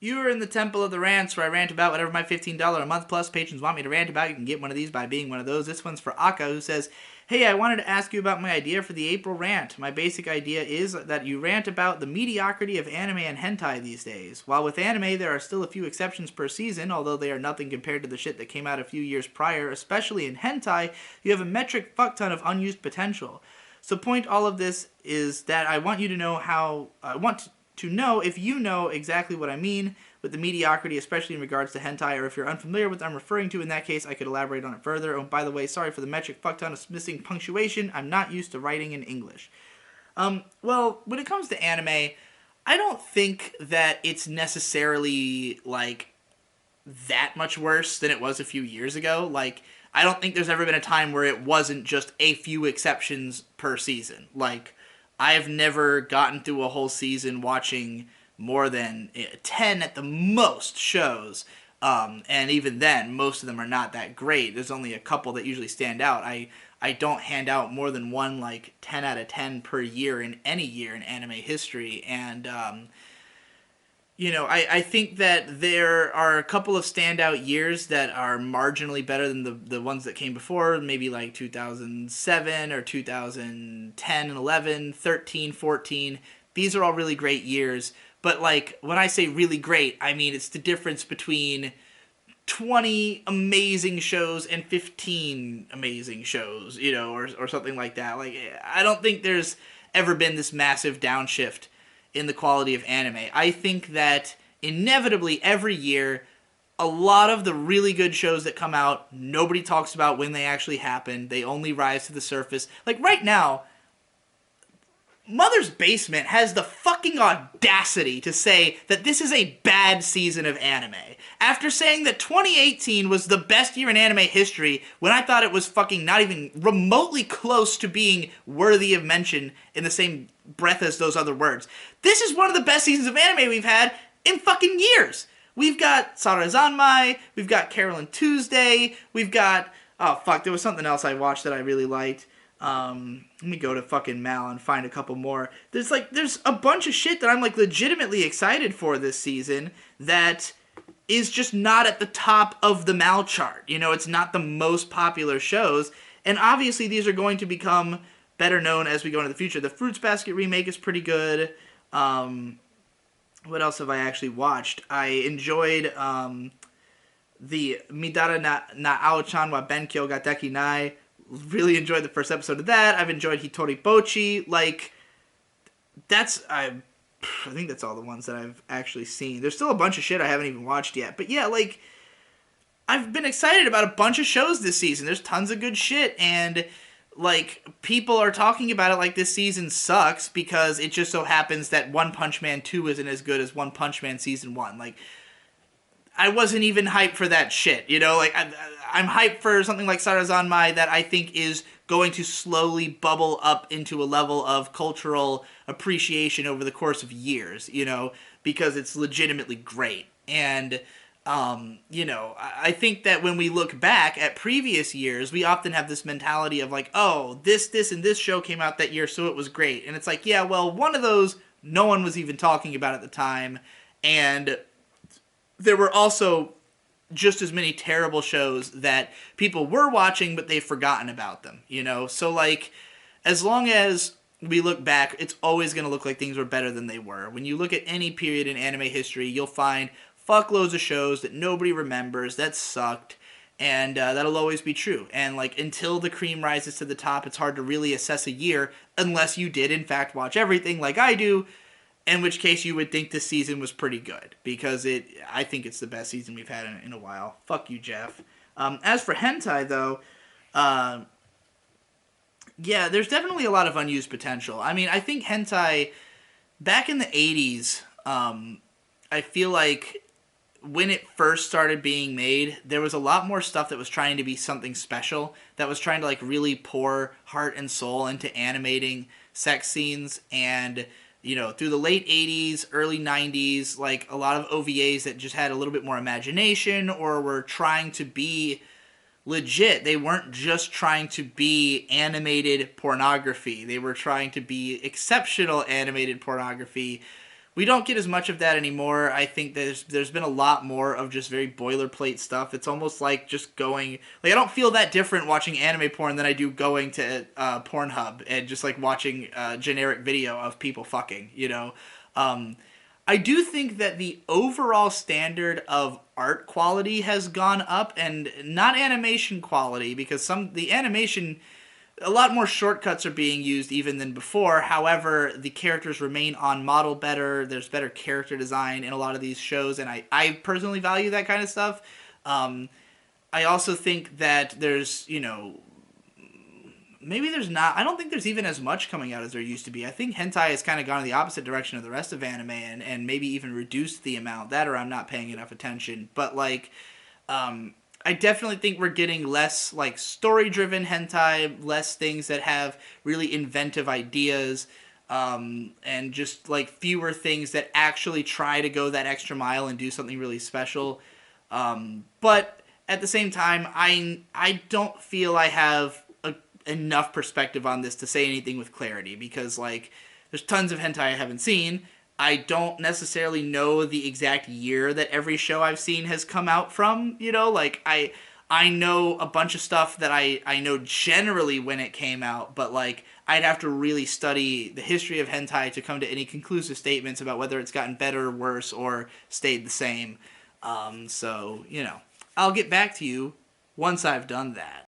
You are in the Temple of the Rants, where I rant about whatever my $15 a month plus patrons want me to rant about. You can get one of these by being one of those. This one's for Akka, who says, "Hey, I wanted to ask you about my idea for the April rant. My basic idea is that you rant about the mediocrity of anime and hentai these days. While with anime, there are still a few exceptions per season, although they are nothing compared to the shit that came out a few years prior. Especially in hentai, you have a metric fuckton of unused potential. So point all of this is that I want you to know how... I want to know if you know exactly what I mean with the mediocrity, especially in regards to hentai, or if you're unfamiliar with what I'm referring to. In that case, I could elaborate on it further. Oh, by the way, sorry for the metric fuckton of missing punctuation. I'm not used to writing in English." Well, when it comes to anime, I don't think that it's necessarily, like, that much worse than it was a few years ago. Like, I don't think there's ever been a time where it wasn't just a few exceptions per season. Like, I've never gotten through a whole season watching more than 10 at the most shows. And even then, most of them are not that great. There's only a couple that usually stand out. I don't hand out more than one, like, 10 out of 10 per year in any year in anime history. And, I think that there are a couple of standout years that are marginally better than the ones that came before, maybe like 2007 or 2010 and 11, 13, 14. These are all really great years, but like when I say really great, I mean it's the difference between 20 amazing shows and 15 amazing shows, or something like that. Like, I don't think there's ever been this massive downshift in the quality of anime. I think that inevitably every year, a lot of the really good shows that come out, nobody talks about when they actually happen. They only rise to the surface. Like right now, Mother's Basement has the fucking audacity to say that this is a bad season of anime. After saying that 2018 was the best year in anime history, when I thought it was fucking not even remotely close to being worthy of mention in the same breath as those other words. This is one of the best seasons of anime we've had in fucking years. We've got Sarazanmai, we've got Carolyn Tuesday, we've got... Oh, fuck, there was something else I watched that I really liked. Let me go to fucking Mal and find a couple more. There's a bunch of shit that I'm like legitimately excited for this season that is just not at the top of the Mal chart. It's not the most popular shows, and obviously these are going to become better known as we go into the future. The Fruits Basket remake is pretty good. What else have I actually watched? I enjoyed the Midara na Ao-chan wa Benkyou ga Deki Nai. Really enjoyed the first episode of that. I've enjoyed Hitori Bochi. Like, I think that's all the ones that I've actually seen. There's still a bunch of shit I haven't even watched yet. But yeah, like, I've been excited about a bunch of shows this season. There's tons of good shit, and like, people are talking about it like this season sucks because it just so happens that One Punch Man 2 isn't as good as One Punch Man Season 1. Like, I wasn't even hyped for that shit, Like, I'm hyped for something like Sarazanmai that I think is going to slowly bubble up into a level of cultural appreciation over the course of years, because it's legitimately great. And, I think that when we look back at previous years, we often have this mentality of like, oh, this, and this show came out that year, so it was great. And it's like, yeah, well, one of those no one was even talking about at the time, and there were also just as many terrible shows that people were watching, but they've forgotten about them, So, like, as long as we look back, it's always going to look like things were better than they were. When you look at any period in anime history, you'll find fuckloads of shows that nobody remembers, that sucked, and that'll always be true. And, like, until the cream rises to the top, it's hard to really assess a year unless you did, in fact, watch everything like I do, in which case you would think this season was pretty good, because I think it's the best season we've had in a while. Fuck you, Jeff. As for hentai, though, yeah, there's definitely a lot of unused potential. I mean, I think hentai, back in the 80s, I feel like when it first started being made, there was a lot more stuff that was trying to be something special, that was trying to, like, really pour heart and soul into animating sex scenes, and through the late 80s, early 90s, like, a lot of OVAs that just had a little bit more imagination or were trying to be legit. They weren't just trying to be animated pornography. They were trying to be exceptional animated pornography We don't get as much of that anymore. I think there's been a lot more of just very boilerplate stuff. It's almost like just going like I don't feel that different watching anime porn than I do going to Pornhub and just like watching generic video of people fucking. Um, I do think that the overall standard of art quality has gone up, and not animation quality, because the animation, a lot more shortcuts are being used even than before. However, the characters remain on model better. There's better character design in a lot of these shows, and I personally value that kind of stuff. Um, I also think that there's, maybe there's not. I don't think there's even as much coming out as there used to be. I think hentai has kind of gone in the opposite direction of the rest of anime, and maybe even reduced the amount. That, or I'm not paying enough attention. But like, I definitely think we're getting less like story driven hentai, less things that have really inventive ideas, and just like fewer things that actually try to go that extra mile and do something really special. But at the same time, I don't feel I have enough perspective on this to say anything with clarity, because like there's tons of hentai I haven't seen. I don't necessarily know the exact year that every show I've seen has come out from. Like I know a bunch of stuff that I know generally when it came out, but like I'd have to really study the history of hentai to come to any conclusive statements about whether it's gotten better, worse, or stayed the same. So I'll get back to you once I've done that.